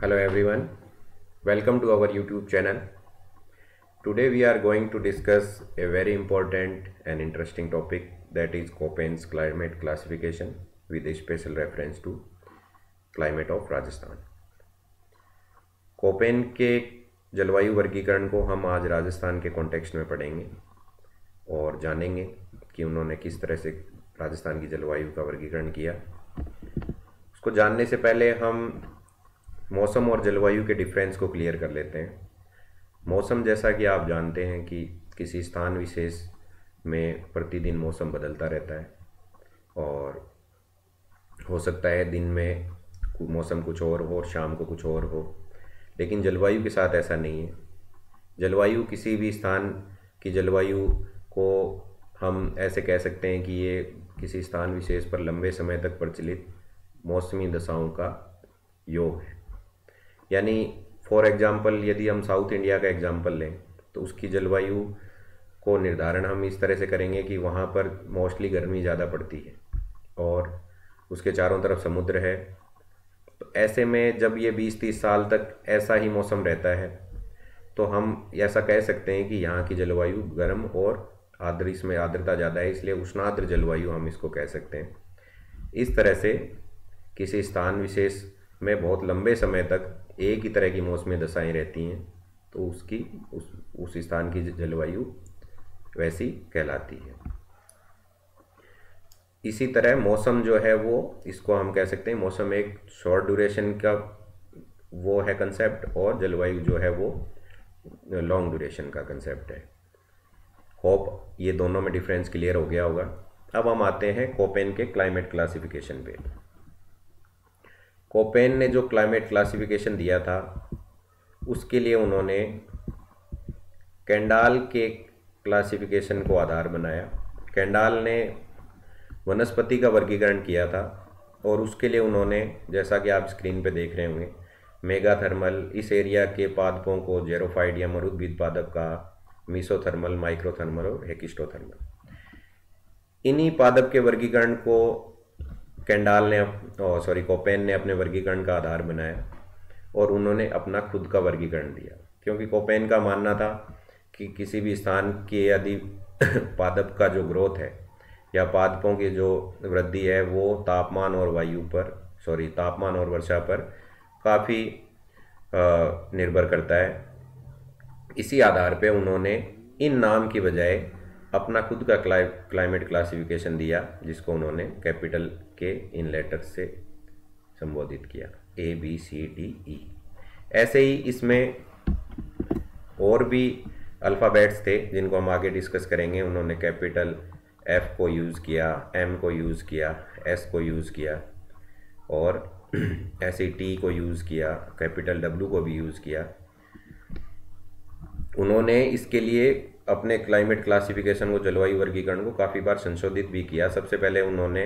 Hello everyone, welcome to our YouTube channel. Today we are going to discuss a very important and interesting topic, that is Köppen's climate classification with a special reference to climate of Rajasthan. Koppen के जलवायु वर्गीकरण को हम आज राजस्थान के context में पढ़ेंगे और जानेंगे कि उन्होंने किस तरह से राजस्थान की जलवायु का वर्गीकरण किया। उसको जानने से पहले हम मौसम और जलवायु के डिफरेंस को क्लियर कर लेते हैं। मौसम, जैसा कि आप जानते हैं कि किसी स्थान विशेष में प्रतिदिन मौसम बदलता रहता है और हो सकता है दिन में मौसम कुछ और हो और शाम को कुछ और हो, लेकिन जलवायु के साथ ऐसा नहीं है। जलवायु, किसी भी स्थान की जलवायु को हम ऐसे कह सकते हैं कि ये किसी स्थान विशेष पर लंबे समय तक प्रचलित मौसमी दशाओं का योग है। यानी फॉर एग्जांपल, यदि हम साउथ इंडिया का एग्जांपल लें तो उसकी जलवायु को निर्धारण हम इस तरह से करेंगे कि वहाँ पर मोस्टली गर्मी ज़्यादा पड़ती है और उसके चारों तरफ समुद्र है। तो ऐसे में जब ये 20-30 साल तक ऐसा ही मौसम रहता है तो हम ऐसा कह सकते हैं कि यहाँ की जलवायु गर्म और आर्द्र, इसमें आर्द्रता ज़्यादा है, इसलिए उष्णार्द्र जलवायु हम इसको कह सकते हैं। इस तरह से किसी स्थान विशेष में बहुत लंबे समय तक एक ही तरह की मौसमी दशाएं रहती हैं तो उसकी उस स्थान की जलवायु वैसी कहलाती है। इसी तरह मौसम जो है वो, इसको हम कह सकते हैं, मौसम एक शॉर्ट ड्यूरेशन का वो है कंसेप्ट और जलवायु जो है वो लॉन्ग ड्यूरेशन का कंसेप्ट है। होप ये दोनों में डिफरेंस क्लियर हो गया होगा। अब हम आते हैं कोपेन के क्लाइमेट क्लासिफिकेशन पे। कोपेन ने जो क्लाइमेट क्लासिफिकेशन दिया था उसके लिए उन्होंने केंडाल के क्लासिफिकेशन को आधार बनाया। केंडाल ने वनस्पति का वर्गीकरण किया था और उसके लिए उन्होंने, जैसा कि आप स्क्रीन पे देख रहे होंगे, मेगाथर्मल, इस एरिया के पादपों को जेरोफाइट या मरुद्भिद पादप कहा, मीसोथर्मल, माइक्रोथर्मल और हेकिस्टोथर्मल। इन्हीं पादप के वर्गीकरण को कोपेन ने अपने वर्गीकरण का आधार बनाया और उन्होंने अपना खुद का वर्गीकरण दिया, क्योंकि कोपेन का मानना था कि किसी भी स्थान के यदि पादप का जो ग्रोथ है या पादपों की जो वृद्धि है वो तापमान और वर्षा पर काफ़ी निर्भर करता है। इसी आधार पे उन्होंने इन नाम की बजाय अपना खुद का क्लाइमेट क्लासिफिकेशन दिया, जिसको उन्होंने कैपिटल के इन लेटर्स से संबोधित किया, ABCDE। ऐसे ही इसमें और भी अल्फ़ाबेट्स थे जिनको हम आगे डिस्कस करेंगे। उन्होंने कैपिटल F को यूज़ किया, M को यूज़ किया, S को यूज़ किया और ऐसे T को यूज़ किया, कैपिटल W को भी यूज़ किया। उन्होंने इसके लिए अपने क्लाइमेट क्लासिफिकेशन को, जलवायु वर्गीकरण को काफ़ी बार संशोधित भी किया। सबसे पहले उन्होंने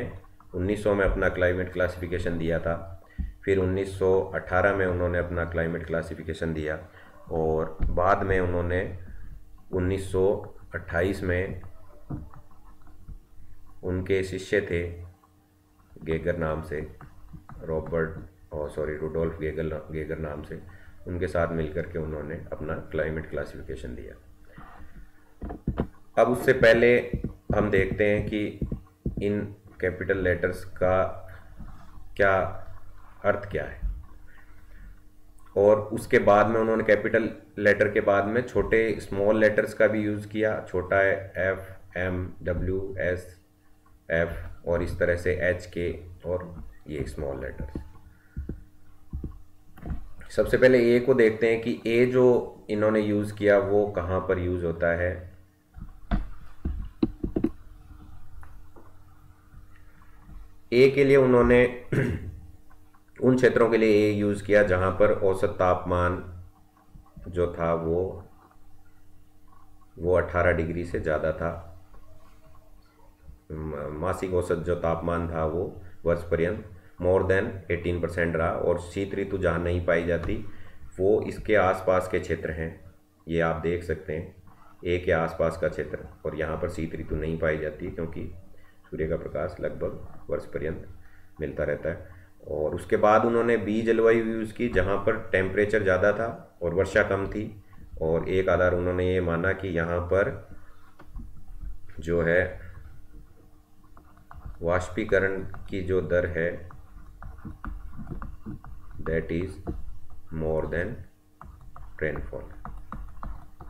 1900 में अपना क्लाइमेट क्लासिफिकेशन दिया था, फिर 1918 में उन्होंने अपना क्लाइमेट क्लासिफिकेशन दिया और बाद में उन्होंने 1928 में उनके शिष्य थे गेगर नाम से, रुडोल्फ गेगर नाम से, उनके साथ मिलकर के उन्होंने अपना क्लाइमेट क्लासिफिकेशन दिया। अब उससे पहले हम देखते हैं कि इन कैपिटल लेटर्स का क्या अर्थ क्या है, और उसके बाद में उन्होंने कैपिटल लेटर के बाद में छोटे स्मॉल लेटर्स का भी यूज़ किया। छोटा है F, M, W, S, F और इस तरह से H, K और ये स्मॉल लेटर्स। सबसे पहले ए को देखते हैं कि ए जो इन्होंने यूज़ किया वो कहाँ पर यूज़ होता है। ए के लिए उन्होंने उन क्षेत्रों के लिए ए यूज़ किया जहाँ पर औसत तापमान जो था वो 18 डिग्री से ज़्यादा था। मासिक औसत जो तापमान था वो वर्ष पर्यंत मोर देन 18% रहा, और शीत ऋतु जहाँ नहीं पाई जाती वो इसके आसपास के क्षेत्र हैं। ये आप देख सकते हैं, ए के आसपास का क्षेत्र, और यहाँ पर शीत ऋतु नहीं पाई जाती क्योंकि सूर्य का प्रकाश लगभग वर्ष पर्यंत मिलता रहता है। और उसके बाद उन्होंने बी जलवायु यूज़ की जहाँ पर टेम्परेचर ज़्यादा था और वर्षा कम थी, और एक आधार उन्होंने ये माना कि यहाँ पर जो है वाष्पीकरण की जो दर है that is more than rainfall,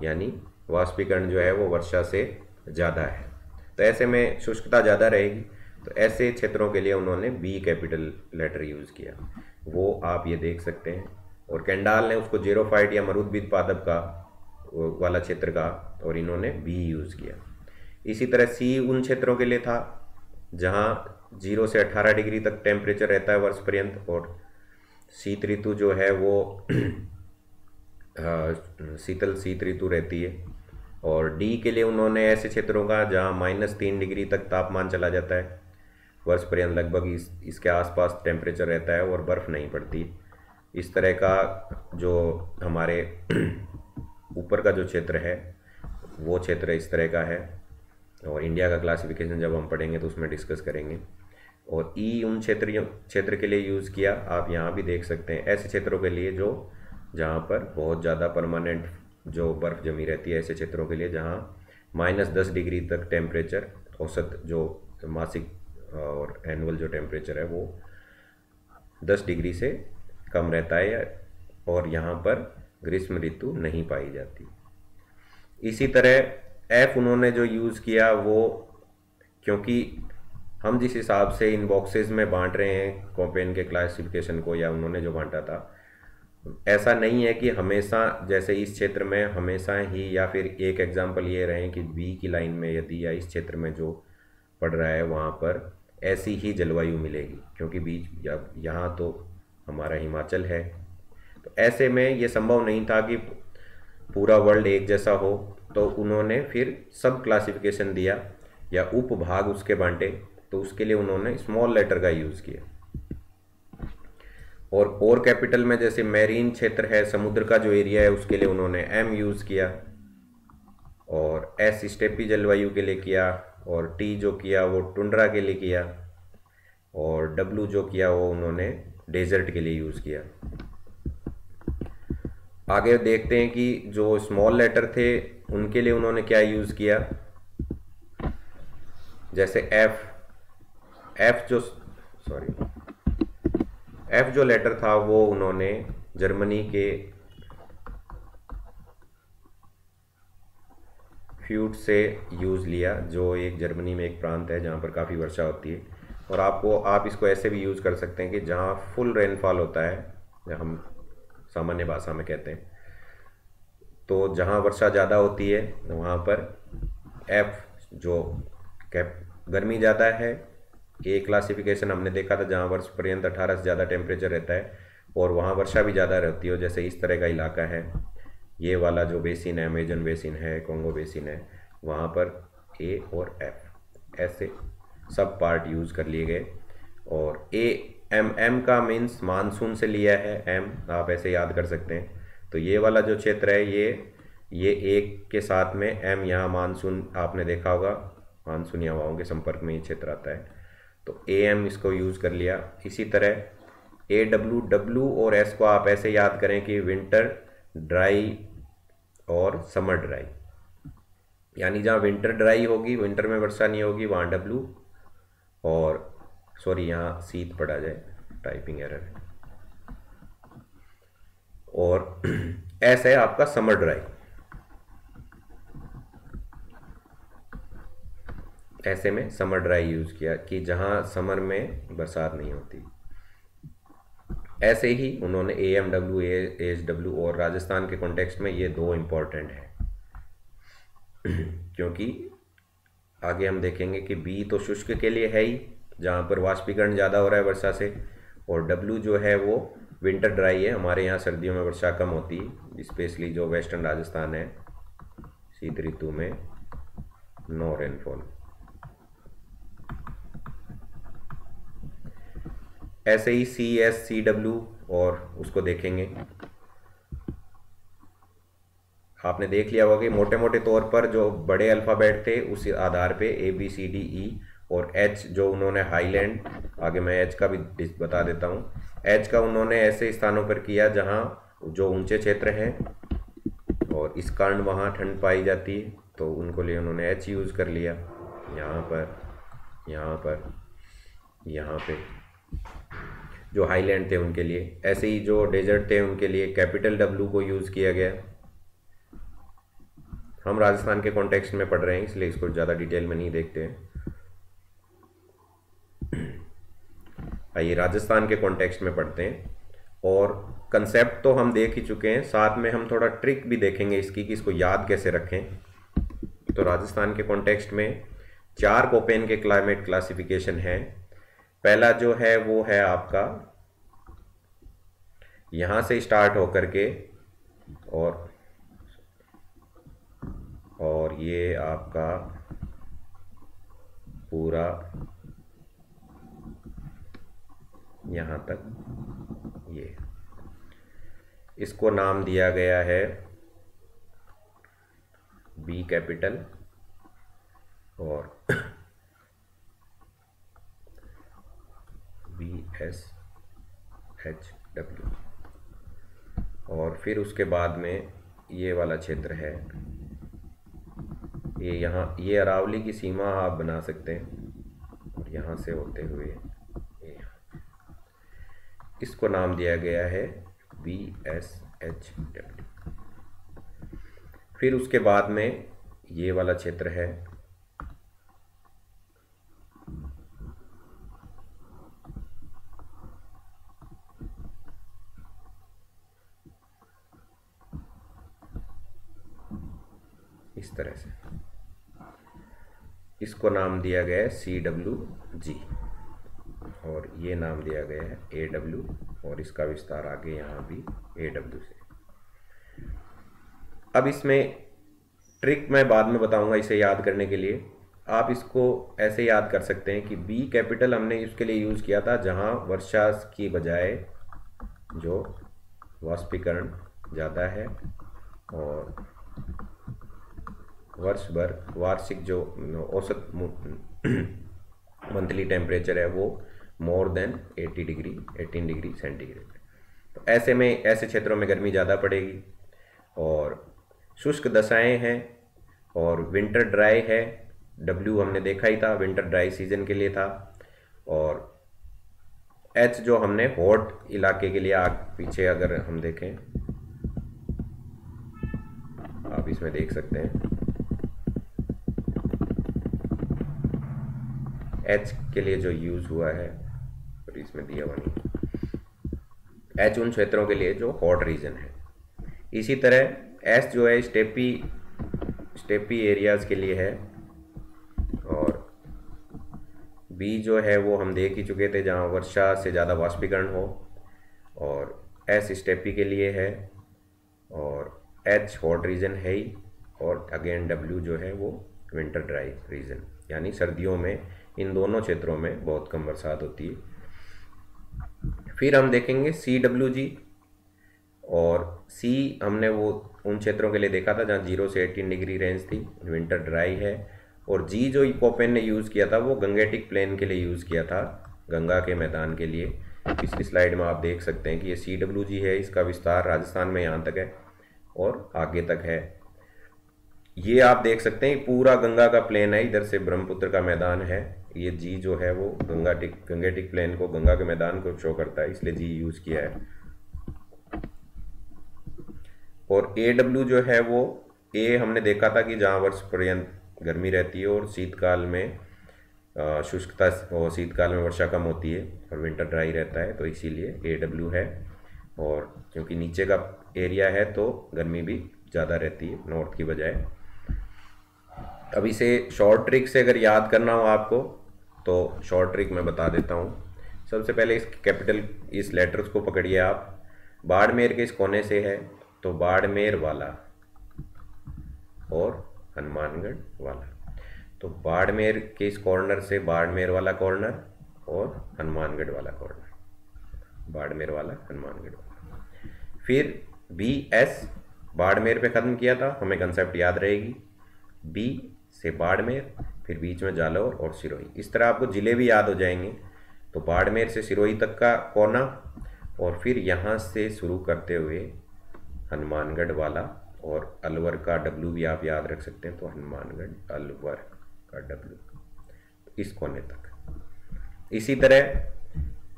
यानी वाष्पीकरण जो है वो वर्षा से ज़्यादा है। तो ऐसे में शुष्कता ज़्यादा रहेगी, तो ऐसे क्षेत्रों के लिए उन्होंने बी कैपिटल लेटर यूज़ किया, वो आप ये देख सकते हैं। और केंडाल ने उसको जेरोफाइट या मरुद्भिद पादप का वाला क्षेत्र का, और इन्होंने बी यूज़ किया। इसी तरह सी उन क्षेत्रों के लिए था जहाँ 0 से 18 डिग्री तक टेम्परेचर रहता है वर्ष पर्यंत, और शीत ऋतु जो है वो शीतल शीत ऋतु रहती है। और डी के लिए उन्होंने ऐसे क्षेत्रों का जहाँ -3 डिग्री तक तापमान चला जाता है वर्ष पर्यंत, लगभग इसके आसपास टेम्परेचर रहता है और बर्फ़ नहीं पड़ती। इस तरह का जो हमारे ऊपर का जो क्षेत्र है वो क्षेत्र इस तरह का है, और इंडिया का क्लासिफिकेशन जब हम पढ़ेंगे तो उसमें डिस्कस करेंगे। और ई उन क्षेत्र के लिए यूज़ किया, आप यहाँ भी देख सकते हैं ऐसे क्षेत्रों के लिए जो जहाँ पर बहुत ज़्यादा परमानेंट जो बर्फ़ जमी रहती है, ऐसे क्षेत्रों के लिए जहाँ -10 डिग्री तक टेम्परेचर औसत जो मासिक और एनुअल जो टेम्परेचर है वो 10 डिग्री से कम रहता है, और यहाँ पर ग्रीष्म ऋतु नहीं पाई जाती। इसी तरह एफ उन्होंने जो यूज़ किया वो, क्योंकि हम जिस हिसाब से इन बॉक्सेस में बांट रहे हैं कॉम्पेन के क्लासिफिकेशन को, या उन्होंने जो बांटा था, ऐसा नहीं है कि हमेशा जैसे इस क्षेत्र में हमेशा ही, या फिर एक एग्जांपल ये रहे कि बी की लाइन में यदि या इस क्षेत्र में जो पड़ रहा है वहाँ पर ऐसी ही जलवायु मिलेगी, क्योंकि बीच यहाँ तो हमारा हिमाचल है। तो ऐसे में ये संभव नहीं था कि पूरा वर्ल्ड एक जैसा हो, तो उन्होंने फिर सब क्लासिफिकेशन दिया या उपभाग उसके बांटे, तो उसके लिए उन्होंने स्मॉल लेटर का यूज़ किया। और कोर कैपिटल में जैसे मैरीन क्षेत्र है, समुद्र का जो एरिया है, उसके लिए उन्होंने एम यूज़ किया, और एस स्टेपी जलवायु के लिए किया, और टी जो किया वो टुंड्रा के लिए किया, और डब्ल्यू जो किया वो उन्होंने डेजर्ट के लिए यूज़ किया। आगे देखते हैं कि जो स्मॉल लेटर थे उनके लिए उन्होंने क्या यूज़ किया। जैसे एफ जो लेटर था वो उन्होंने जर्मनी के फ्यूट से यूज़ लिया, जो एक जर्मनी में एक प्रांत है जहाँ पर काफ़ी वर्षा होती है। और आप इसको ऐसे भी यूज़ कर सकते हैं कि जहाँ फुल रेनफॉल होता है, हम सामान्य भाषा में कहते हैं, तो जहाँ वर्षा ज़्यादा होती है वहाँ पर एफ जो गर्मी ज़्यादा है। एक क्लासिफिकेशन हमने देखा था जहाँ वर्ष पर्यंत 18 से ज़्यादा टेम्परेचर रहता है और वहाँ वर्षा भी ज़्यादा रहती है, जैसे इस तरह का इलाका है, ये वाला जो बेसिन है, अमेजन बेसिन है, कॉन्गो बेसिन है, वहाँ पर ए और एफ ऐसे सब पार्ट यूज़ कर लिए गए। और एम का मीन्स मानसून से लिया है, एम आप ऐसे याद कर सकते हैं। तो ये वाला जो क्षेत्र है ये एक के साथ में एम, यहाँ मानसून आपने देखा होगा, मानसूनी हवाओं के संपर्क में ये क्षेत्र आता है, तो ए एम इसको यूज़ कर लिया। इसी तरह ए डब्ल्यू और एस को आप ऐसे याद करें कि विंटर ड्राई और समर ड्राई, यानी जहाँ विंटर ड्राई होगी, विंटर में वर्षा नहीं होगी, वहाँ डब्ल्यू, और सॉरी यहाँ शीत पड़ा जाए, टाइपिंग एरर है, और एस है आपका समर ड्राई। ऐसे में समर ड्राई यूज़ किया कि जहाँ समर में बरसात नहीं होती। ऐसे ही उन्होंने AMW, AHW, और राजस्थान के कॉन्टेक्स्ट में ये दो इम्पोर्टेंट हैं क्योंकि आगे हम देखेंगे कि बी तो शुष्क के लिए है ही, जहाँ पर वाष्पीकरण ज़्यादा हो रहा है वर्षा से, और डब्ल्यू जो है वो विंटर ड्राई है, हमारे यहाँ सर्दियों में वर्षा कम होती है, स्पेशली जो वेस्टर्न राजस्थान है, शीत ऋतु में नो रेनफॉल। ऐसे ही CSCW और उसको देखेंगे। आपने देख लिया होगा कि मोटे मोटे तौर पर जो बड़े अल्फ़ाबेट थे उस आधार पे ABCDE और एच जो उन्होंने हाईलैंड, आगे मैं एच का भी बता देता हूँ, एच का उन्होंने ऐसे स्थानों पर किया जहाँ जो ऊंचे क्षेत्र हैं और इस कारण वहाँ ठंड पाई जाती है, तो उनको लिए उन्होंने एच यूज़ कर लिया। यहाँ पर, यहाँ पर, यहाँ पे जो हाईलैंड थे उनके लिए, ऐसे ही जो डेजर्ट थे उनके लिए कैपिटल डब्ल्यू को यूज़ किया गया। हम राजस्थान के कॉन्टेक्स्ट में पढ़ रहे हैं इसलिए इसको ज़्यादा डिटेल में नहीं देखते हैं। आइए राजस्थान के कॉन्टेक्स्ट में पढ़ते हैं। और कंसेप्ट तो हम देख ही चुके हैं, साथ में हम थोड़ा ट्रिक भी देखेंगे इसकी कि इसको याद कैसे रखें। तो राजस्थान के कॉन्टेक्स्ट में 4 कोपेन के क्लाइमेट क्लासिफिकेशन है। पहला जो है वो है आपका यहाँ से स्टार्ट होकर के और ये आपका पूरा यहाँ तक, ये इसको नाम दिया गया है बी कैपिटल और BSHW। और फिर उसके बाद में ये वाला क्षेत्र है, ये यहाँ, ये अरावली की सीमा आप बना सकते हैं और यहाँ से होते हुए ये, इसको नाम दिया गया है BSHW। फिर उसके बाद में ये वाला क्षेत्र है इस तरह से, इसको नाम दिया गया है CWG और ये नाम दिया गया है AW और इसका विस्तार आगे यहाँ भी AW से। अब इसमें ट्रिक मैं बाद में बताऊंगा इसे याद करने के लिए। आप इसको ऐसे याद कर सकते हैं कि बी कैपिटल हमने इसके लिए यूज़ किया था जहाँ वर्षा की बजाय जो वाष्पीकरण ज़्यादा है और वर्ष भर वार्षिक जो औसत मंथली टेम्परेचर है वो मोर देन 18 डिग्री सेंटीग्रेड। तो ऐसे में ऐसे क्षेत्रों में गर्मी ज़्यादा पड़ेगी और शुष्क दशाएं हैं और विंटर ड्राई है। डब्ल्यू हमने देखा ही था, विंटर ड्राई सीजन के लिए था। और एच जो हमने हॉट इलाके के लिए, पीछे अगर हम देखें, आप इसमें देख सकते हैं एच के लिए जो यूज़ हुआ है, और इसमें दिया हुआ नहीं, एच उन क्षेत्रों के लिए जो हॉट रीजन है। इसी तरह एस जो है स्टेपी एरियाज़ के लिए है और बी जो है वो हम देख ही चुके थे जहाँ वर्षा से ज़्यादा वाष्पीकरण हो, और एस स्टेपी के लिए है और एच हॉट रीजन है ही, और अगेन डब्ल्यू जो है वो विंटर ड्राई रीजन, यानी सर्दियों में इन दोनों क्षेत्रों में बहुत कम बरसात होती है। फिर हम देखेंगे CWG और सी हमने वो उन क्षेत्रों के लिए देखा था जहाँ 0 से 18 डिग्री रेंज थी, विंटर ड्राई है। और जी जो कोपेन ने यूज़ किया था वो गंगेटिक प्लेन के लिए यूज़ किया था, गंगा के मैदान के लिए। पिछली स्लाइड में आप देख सकते हैं कि ये CWG है, इसका विस्तार राजस्थान में यहाँ तक है और आगे तक है। ये आप देख सकते हैं पूरा गंगा का प्लेन है, इधर से ब्रह्मपुत्र का मैदान है। ये जी जो है वो गंगेटिक प्लेन को, गंगा के मैदान को शो करता है, इसलिए जी यूज़ किया है। और AW जो है वो, ए हमने देखा था कि जहाँ वर्ष पर्यंत गर्मी रहती है और शीतकाल में शुष्कता, और शीतकाल में वर्षा कम होती है और विंटर ड्राई रहता है, तो इसीलिए AW है। और क्योंकि नीचे का एरिया है तो गर्मी भी ज़्यादा रहती है नॉर्थ की बजाय। अब इसे शॉर्ट ट्रिक से अगर याद करना हो आपको तो शॉर्ट ट्रिक मैं बता देता हूँ। सबसे पहले इस कैपिटल, इस लेटर्स को पकड़िए आप। बाड़मेर के इस कोने से है तो बाड़मेर वाला और हनुमानगढ़ वाला, तो बाड़मेर के इस कॉर्नर से बाड़मेर वाला कॉर्नर और हनुमानगढ़ वाला कॉर्नर, बाड़मेर वाला हनुमानगढ़ वाला। फिर BS बाड़मेर पे ख़त्म किया था, हमें कंसेप्ट याद रहेगी। B से बाड़मेर, फिर बीच में जालौर और सिरोही। इस तरह आपको ज़िले भी याद हो जाएंगे। तो बाड़मेर से सिरोही तक का कोना, और फिर यहाँ से शुरू करते हुए हनुमानगढ़ वाला, और अलवर का डब्लू भी आप याद रख सकते हैं। तो हनुमानगढ़ अलवर का डब्लू इस कोने तक। इसी तरह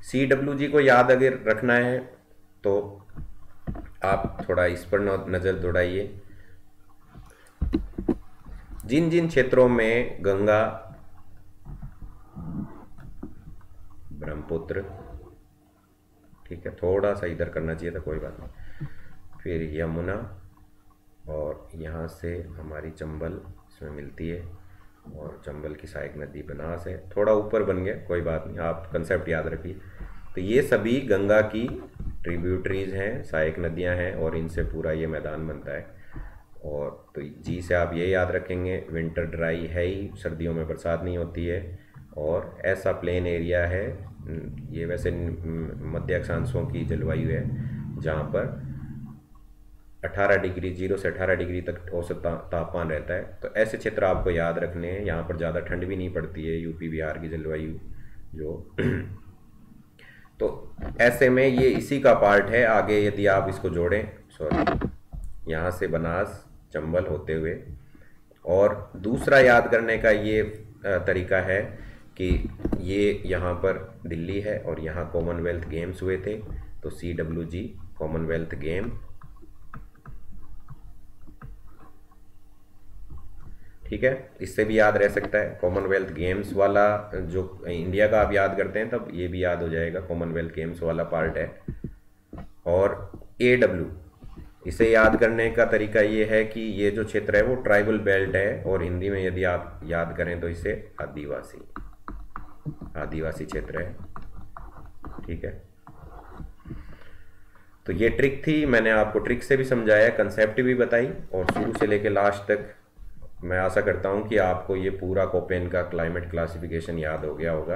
CWG को याद अगर रखना है तो आप थोड़ा इस पर नज़र दौड़ाइए। जिन जिन क्षेत्रों में गंगा, ब्रह्मपुत्र, ठीक है, थोड़ा सा इधर करना चाहिए था, कोई बात नहीं, फिर यमुना, और यहाँ से हमारी चंबल इसमें मिलती है, और चंबल की सहायक नदी बनास है, थोड़ा ऊपर बन गया, कोई बात नहीं, आप कंसेप्ट याद रखिए। तो ये सभी गंगा की ट्रिब्यूटरीज हैं, सहायक नदियाँ हैं, और इनसे पूरा ये मैदान बनता है। और तो जी से आप ये याद रखेंगे, विंटर ड्राई है ही, सर्दियों में बरसात नहीं होती है, और ऐसा प्लेन एरिया है, ये वैसे मध्य अक्षांशों की जलवायु है, जहाँ पर 18 डिग्री 0 से 18 डिग्री तक औसत तापमान रहता है। तो ऐसे क्षेत्र आपको याद रखने हैं। यहाँ पर ज़्यादा ठंड भी नहीं पड़ती है, यूपी बिहार की जलवायु जो तो ऐसे में ये इसी का पार्ट है। आगे यदि आप इसको जोड़ें, सॉरी, यहाँ से बनास चंबल होते हुए, और दूसरा याद करने का ये तरीका है कि ये यहाँ पर दिल्ली है और यहाँ कॉमनवेल्थ गेम्स हुए थे। तो CWG कॉमनवेल्थ गेम, ठीक है, इससे भी याद रह सकता है। कॉमनवेल्थ गेम्स वाला जो इंडिया का आप याद करते हैं तब ये भी याद हो जाएगा, कॉमनवेल्थ गेम्स वाला पार्ट है। और AW, इसे याद करने का तरीका ये है कि ये जो क्षेत्र है वो ट्राइबल बेल्ट है, और हिंदी में यदि आप याद करें तो इसे आदिवासी क्षेत्र है, ठीक है। तो ये ट्रिक थी, मैंने आपको ट्रिक से भी समझाया, कंसेप्ट भी बताई, और शुरू से लेकर लास्ट तक मैं आशा करता हूँ कि आपको ये पूरा कोपेन का क्लाइमेट क्लासिफिकेशन याद हो गया होगा।